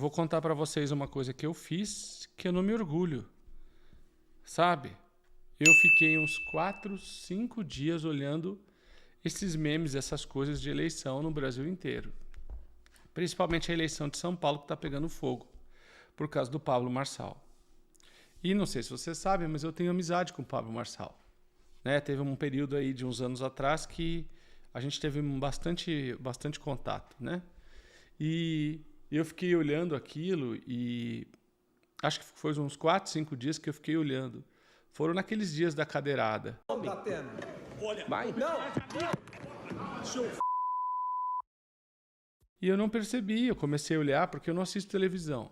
Vou contar para vocês uma coisa que eu fiz que eu não me orgulho, sabe? Eu fiquei uns 4, 5 dias olhando esses memes, essas coisas de eleição no Brasil inteiro. Principalmente a eleição de São Paulo que está pegando fogo, por causa do Pablo Marçal. E não sei se vocês sabem, mas eu tenho amizade com o Pablo Marçal. Né? Teve um período aí de uns anos atrás que a gente teve bastante contato, né? E eu fiquei olhando aquilo e acho que foi uns 4, 5 dias que eu fiquei olhando. Foram naqueles dias da cadeirada. Da Atena. Vai. Não! E eu não percebi, eu comecei a olhar porque eu não assisto televisão.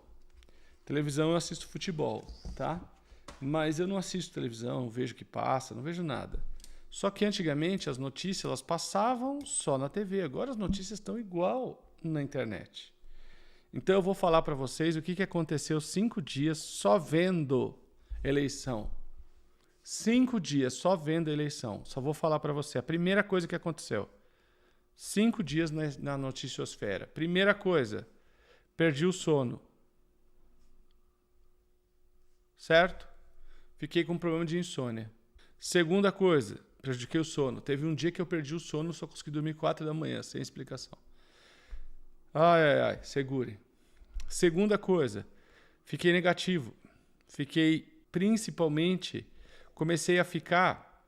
Televisão eu assisto futebol, tá? Mas eu não assisto televisão, não vejo o que passa, não vejo nada. Só que antigamente as notícias elas passavam só na TV, agora as notícias estão igual na internet. Então eu vou falar para vocês o que aconteceu 5 dias só vendo eleição. 5 dias só vendo eleição. Só vou falar para você. A primeira coisa que aconteceu. 5 dias na noticiosfera. Primeira coisa, perdi o sono. Certo? Fiquei com um problema de insônia. Segunda coisa, prejudiquei o sono. Teve um dia que eu perdi o sono, só consegui dormir 4 da manhã, sem explicação. Ai, segure. Segunda coisa, fiquei negativo. Comecei a ficar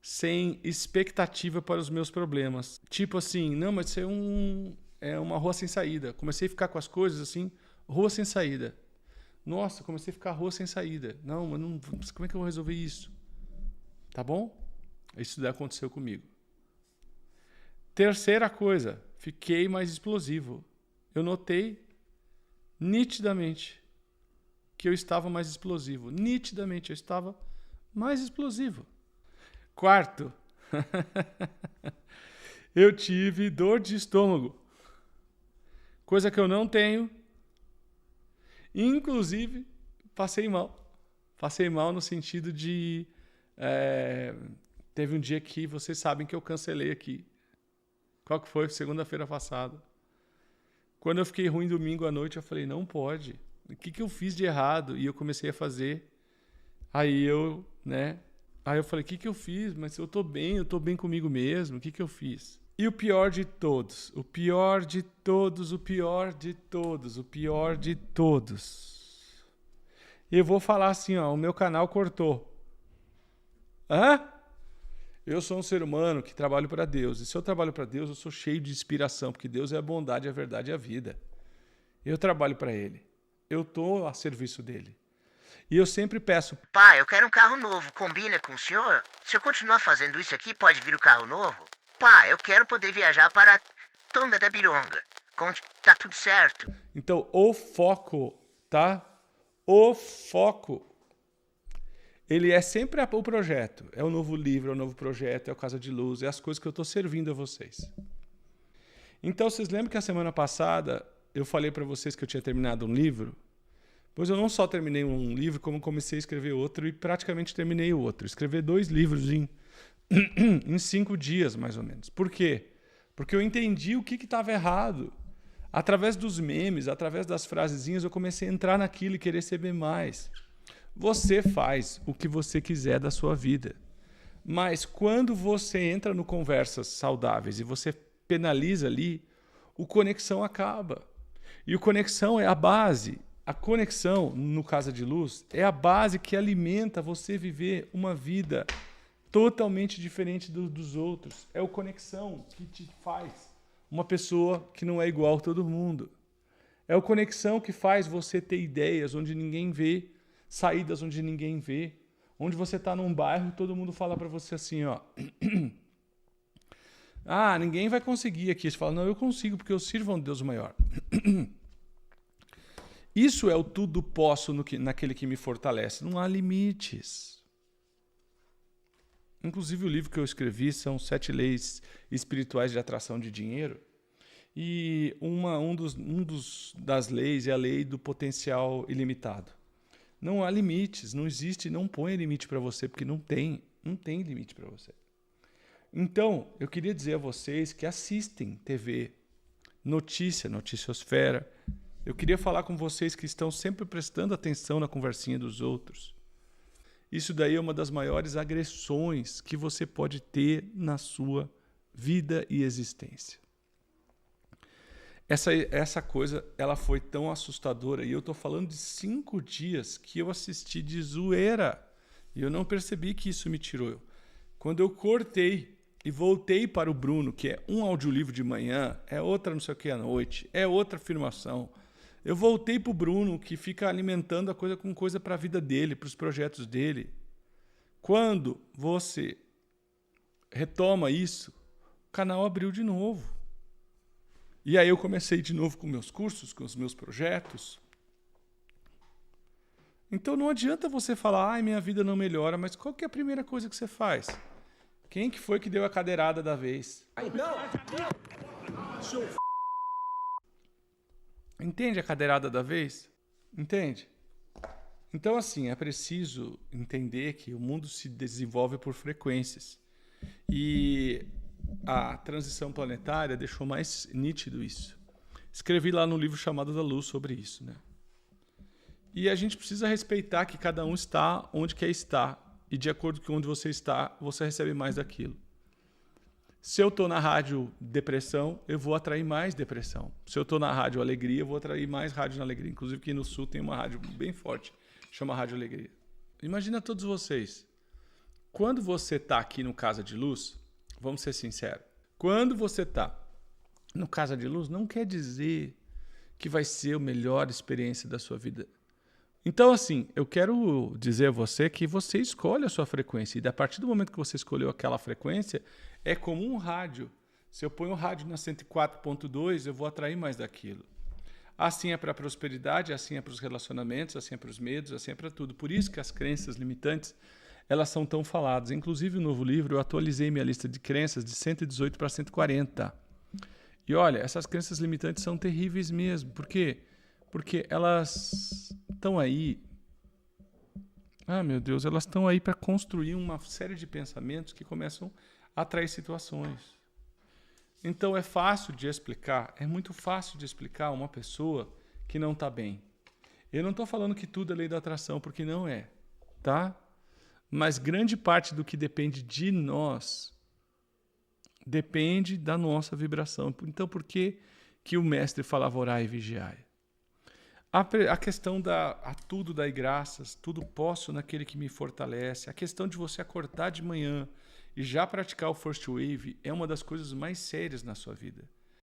sem expectativa para os meus problemas. Tipo assim, não, mas isso é uma rua sem saída. Comecei a ficar com as coisas assim, rua sem saída. Nossa, comecei a ficar rua sem saída. Não, mas não, como é que eu vou resolver isso? Tá bom? Isso daí aconteceu comigo. Terceira coisa, fiquei mais explosivo. Eu notei nitidamente que eu estava mais explosivo. Nitidamente eu estava mais explosivo. Quarto, eu tive dor de estômago. Coisa que eu não tenho. Inclusive, passei mal. Passei mal no sentido de... teve um dia que vocês sabem que eu cancelei aqui. Qual que foi? Segunda-feira passada. Quando eu fiquei ruim domingo à noite, eu falei, não pode. O que eu fiz de errado? E eu comecei a fazer. Aí eu falei, o que eu fiz? Mas eu tô bem comigo mesmo. O que eu fiz? E o pior de todos, o pior de todos. Eu vou falar assim, ó, o meu canal cortou. Hã? Eu sou um ser humano que trabalho para Deus. E se eu trabalho para Deus, eu sou cheio de inspiração, porque Deus é a bondade, a verdade e a vida. Eu trabalho para Ele. Eu estou a serviço dele. E eu sempre peço, Pai, eu quero um carro novo. Combina com o senhor? Se eu continuar fazendo isso aqui, pode vir o carro novo? Pai, eu quero poder viajar para Tonga da Bironga. Tá tudo certo. Então, o foco, tá? O foco, ele é sempre o projeto. É o novo livro, é o novo projeto, é o Casa de Luz, é as coisas que eu estou servindo a vocês. Então, vocês lembram que a semana passada eu falei para vocês que eu tinha terminado um livro? Pois eu não só terminei um livro, como comecei a escrever outro e praticamente terminei o outro. Escrever 2 livros em 5 dias, mais ou menos. Por quê? Porque eu entendi o que estava errado. Através dos memes, através das frasezinhas, eu comecei a entrar naquilo e querer saber mais. Você faz o que você quiser da sua vida. Mas quando você entra no conversas saudáveis e você penaliza ali, o conexão acaba. E o conexão é a base. A conexão, no Casa de Luz, é a base que alimenta você viver uma vida totalmente diferente dos outros. É o conexão que te faz uma pessoa que não é igual a todo mundo. É o conexão que faz você ter ideias onde ninguém vê, saídas onde ninguém vê, onde você está num bairro e todo mundo fala para você assim, ó, ninguém vai conseguir aqui. Você fala, não, eu consigo porque eu sirvo a um Deus maior. Isso é o tudo posso naquele que me fortalece. Não há limites. Inclusive o livro que eu escrevi são 7 leis espirituais de atração de dinheiro. E das leis é a lei do potencial ilimitado. Não há limites, não existe, não põe limite para você, porque não tem limite para você. Então, eu queria dizer a vocês que assistem TV, noticiosfera, Eu queria falar com vocês que estão sempre prestando atenção na conversinha dos outros. Isso daí é uma das maiores agressões que você pode ter na sua vida e existência. Essa coisa, ela foi tão assustadora. E eu estou falando de 5 dias que eu assisti de zoeira. E eu não percebi que isso me tirou. Quando eu cortei e voltei para o Bruno, que é um audiolivro de manhã, é outra não sei o que à noite, é outra afirmação. Eu voltei para o Bruno, que fica alimentando a coisa com coisa para a vida dele, para os projetos dele. Quando você retoma isso, o canal abriu de novo. E aí eu comecei de novo com meus cursos, com os meus projetos. Então não adianta você falar, ai, minha vida não melhora, mas qual que é a primeira coisa que você faz? Quem que foi que deu a cadeirada da vez? Ai, não! Entende a cadeirada da vez? Entende? Então, assim, é preciso entender que o mundo se desenvolve por frequências. E a transição planetária deixou mais nítido isso. Escrevi lá no livro Chamado da Luz sobre isso, né? E a gente precisa respeitar que cada um está onde quer estar. E de acordo com onde você está, você recebe mais daquilo. Se eu estou na rádio depressão, eu vou atrair mais depressão. Se eu estou na rádio alegria, eu vou atrair mais rádio na alegria. Inclusive aqui no Sul tem uma rádio bem forte, chama Rádio Alegria. Imagina todos vocês. Quando você está aqui no Casa de Luz, vamos ser sinceros, quando você está no Casa de Luz, não quer dizer que vai ser a melhor experiência da sua vida. Então, assim, eu quero dizer a você que você escolhe a sua frequência. E a partir do momento que você escolheu aquela frequência, é como um rádio. Se eu ponho o rádio na 104.2, eu vou atrair mais daquilo. Assim é para a prosperidade, assim é para os relacionamentos, assim é para os medos, assim é para tudo. Por isso que as crenças limitantes, elas são tão faladas. Inclusive, no novo livro, eu atualizei minha lista de crenças de 118 para 140. E olha, essas crenças limitantes são terríveis mesmo. Por quê? Porque elas estão aí, meu Deus, elas estão aí para construir uma série de pensamentos que começam a atrair situações. Então é fácil de explicar, é muito fácil de explicar uma pessoa que não está bem. Eu não estou falando que tudo é lei da atração, porque não é, tá? Mas grande parte do que depende de nós depende da nossa vibração. Então por que o mestre falava orai e vigiai? A questão a tudo dai graças, tudo posso naquele que me fortalece. A questão de você acordar de manhã e já praticar o First Wave é uma das coisas mais sérias na sua vida.